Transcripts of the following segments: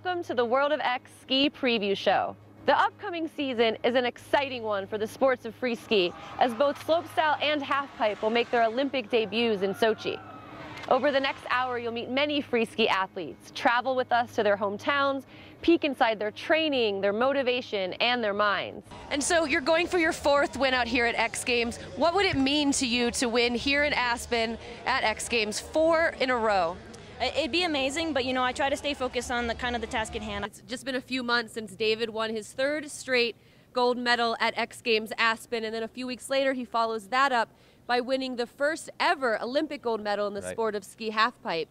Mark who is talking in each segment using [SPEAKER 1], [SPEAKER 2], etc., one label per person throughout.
[SPEAKER 1] Welcome to the World of X Ski Preview Show. The upcoming season is an exciting one for the sports of free ski, as both slopestyle and halfpipe will make their Olympic debuts in Sochi. Over the next hour, you'll meet many free ski athletes, travel with us to their hometowns, peek inside their training, their motivation, and their minds. And so you're going for your 4th win out here at X Games. What would it mean to you to win here in Aspen at X Games 4 in a row?
[SPEAKER 2] It'd be amazing, but I try to stay focused on the task at hand.
[SPEAKER 1] It's just been a few months since David won his 3rd straight gold medal at X Games Aspen, and then a few weeks later he follows that up by winning the first ever Olympic gold medal in the sport of ski halfpipe.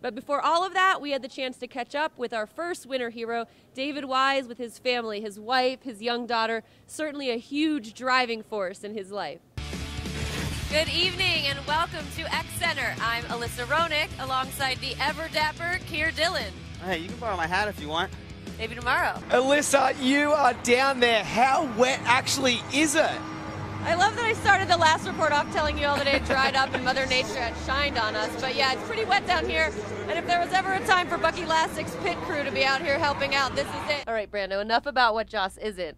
[SPEAKER 1] But before all of that, we had the chance to catch up with our first winter hero, David Wise, with his family, his wife, his young daughter, certainly a huge driving force in his life. Good evening and welcome to X Center. I'm Alyssa Roenigk alongside the ever dapper Keir Dillon.
[SPEAKER 3] Hey, you can borrow my hat if you want.
[SPEAKER 1] Maybe tomorrow.
[SPEAKER 4] Alyssa, you are down there. How wet actually is it?
[SPEAKER 1] I love that I started the last report off telling you all that it had dried up and Mother Nature had shined on us. But yeah, it's pretty wet down here. And if there was ever a time for Bucky Lassek's pit crew to be out here helping out, this is it. All right, Brando, enough about what Joss isn't.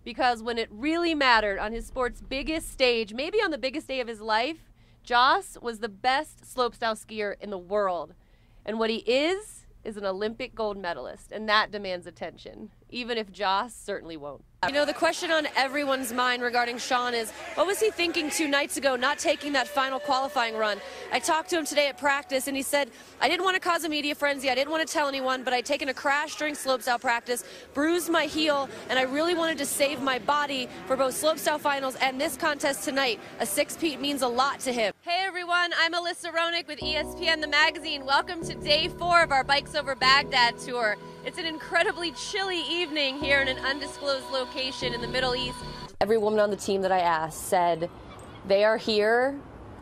[SPEAKER 1] Because when it really mattered on his sport's biggest stage, maybe on the biggest day of his life, Joss was the best slopestyle skier in the world. And what he is an Olympic gold medalist, and that demands attention, even if Joss certainly won't. You know, the question on everyone's mind regarding Sean is, what was he thinking 2 nights ago not taking that final qualifying run? I talked to him today at practice, and he said, I didn't want to cause a media frenzy, I didn't want to tell anyone, but I'd taken a crash during slopestyle practice, bruised my heel, and I really wanted to save my body for both slopestyle finals and this contest tonight. A 6-peat means a lot to him. Hey everyone, I'm Alyssa Roenigk with ESPN The Magazine. Welcome to day 4 of our Bikes Over Baghdad tour. It's an incredibly chilly evening here in an undisclosed location in the Middle East. Every woman on the team that I asked said they are here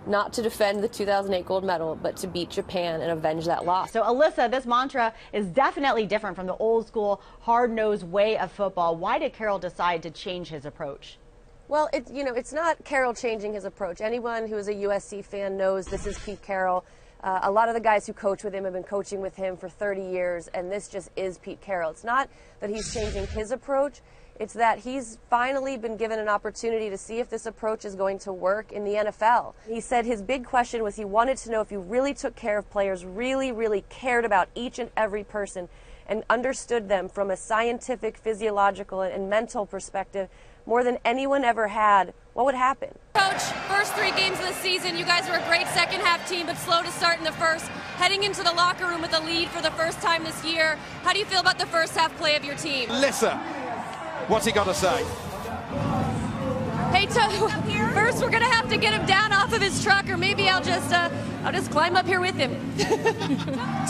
[SPEAKER 1] not to defend the 2008 gold medal, but to beat Japan and avenge that loss.
[SPEAKER 5] So Alyssa, this mantra is definitely different from the old school, hard-nosed way of football. Why did Carroll decide to change his approach?
[SPEAKER 1] Well, it's not Carroll changing his approach. Anyone who is a USC fan knows this is Pete Carroll. A lot of the guys who coach with him have been coaching with him for 30 years, and this just is Pete Carroll. It's not that he's changing his approach. It's that he's finally been given an opportunity to see if this approach is going to work in the NFL. He said his big question was he wanted to know if you really took care of players, really cared about each and every person, and understood them from a scientific, physiological, and mental perspective more than anyone ever had, what would happen? Coach, first 3 games of the season, you guys were a great second half team, but slow to start in the first. Heading into the locker room with a lead for the first time this year, how do you feel about the first half play of your team?
[SPEAKER 4] Alyssa, what's he got to say?
[SPEAKER 1] Hey, first we're gonna have to get him down off of his truck, or maybe I'll just climb up here with him.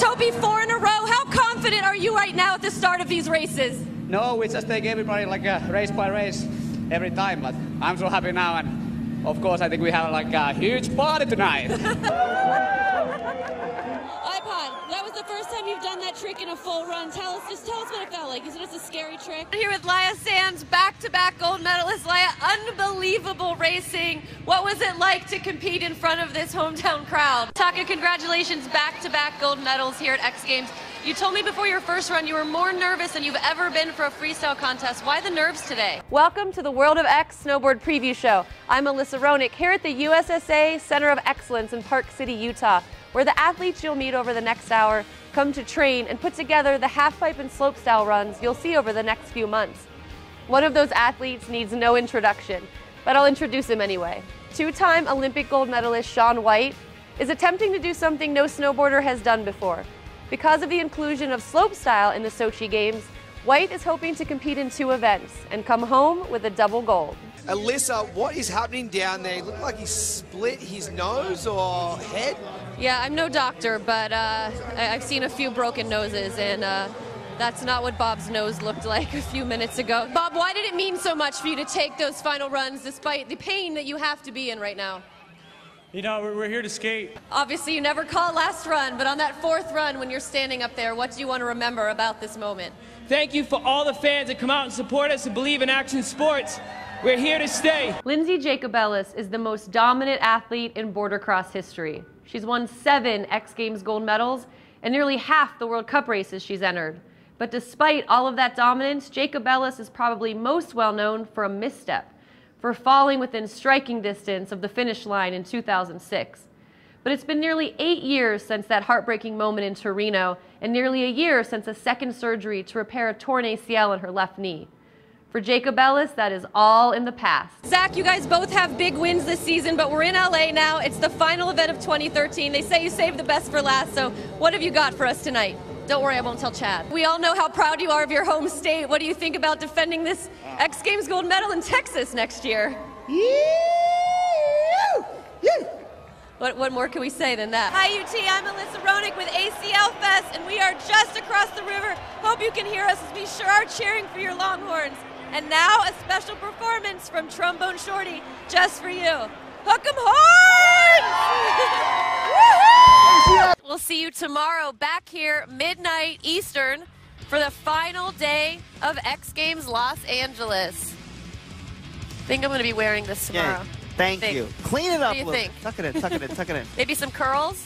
[SPEAKER 1] Toby, 4 in a row. How confident are you right now at the start of these races?
[SPEAKER 6] No, we just take everybody like a race by race every time, but I'm so happy now, and of course I think we have like a huge party tonight.
[SPEAKER 1] iPod, that was the first time you've done that trick in a full run. Tell us what it felt like. Is it just a scary trick? Here with Laya Sands, back-to-back gold medalist. Laya, unbelievable racing. What was it like to compete in front of this hometown crowd? Taka, congratulations, back-to-back gold medals here at X Games. You told me before your first run you were more nervous than you've ever been for a freestyle contest. Why the nerves today? Welcome to the World of X Snowboard Preview Show. I'm Alyssa Roenigk here at the USSA Center of Excellence in Park City, Utah, where the athletes you'll meet over the next hour come to train and put together the halfpipe and slopestyle runs you'll see over the next few months. One of those athletes needs no introduction, but I'll introduce him anyway. 2-time Olympic gold medalist Shaun White is attempting to do something no snowboarder has done before. Because of the inclusion of slopestyle in the Sochi Games, White is hoping to compete in 2 events and come home with a double gold.
[SPEAKER 4] Alyssa, what is happening down there? It looked like he split his nose or head.
[SPEAKER 1] Yeah, I'm no doctor, but I've seen a few broken noses, and that's not what Bob's nose looked like a few minutes ago. Bob, why did it mean so much for you to take those final runs despite the pain that you have to be in right now?
[SPEAKER 7] You know, we're here to skate.
[SPEAKER 1] Obviously, you never call last run, but on that 4th run when you're standing up there, what do you want to remember about this moment?
[SPEAKER 7] Thank you for all the fans that come out and support us and believe in action sports. We're here to stay.
[SPEAKER 1] Lindsay Jacobellis is the most dominant athlete in border cross history. She's won 7 X Games gold medals and nearly half the World Cup races she's entered. But despite all of that dominance, Jacob Ellis is probably most well known for a misstep, for falling within striking distance of the finish line in 2006. But it's been nearly 8 years since that heartbreaking moment in Torino, and nearly a year since a second surgery to repair a torn ACL in her left knee. For Jacob Ellis, that is all in the past. Zach, you guys both have big wins this season, but we're in LA now. It's the final event of 2013. They say you saved the best for last, so what have you got for us tonight? Don't worry, I won't tell Chad. We all know how proud you are of your home state. What do you think about defending this X Games gold medal in Texas next year? What more can we say than that? Hi UT, I'm Alyssa Roenigk with ACL Fest, and we are just across the river. Hope you can hear us as we sure are cheering for your Longhorns. And now a special performance from Trombone Shorty, just for you. Hook 'em horns! We'll see you tomorrow back here, midnight Eastern, for the final day of X Games Los Angeles. I think I'm going to be wearing this tomorrow.
[SPEAKER 3] Yeah. Thank you. Clean it up.
[SPEAKER 1] What do you think?
[SPEAKER 3] Tuck it in, tuck it in, tuck it in.
[SPEAKER 1] Maybe some curls?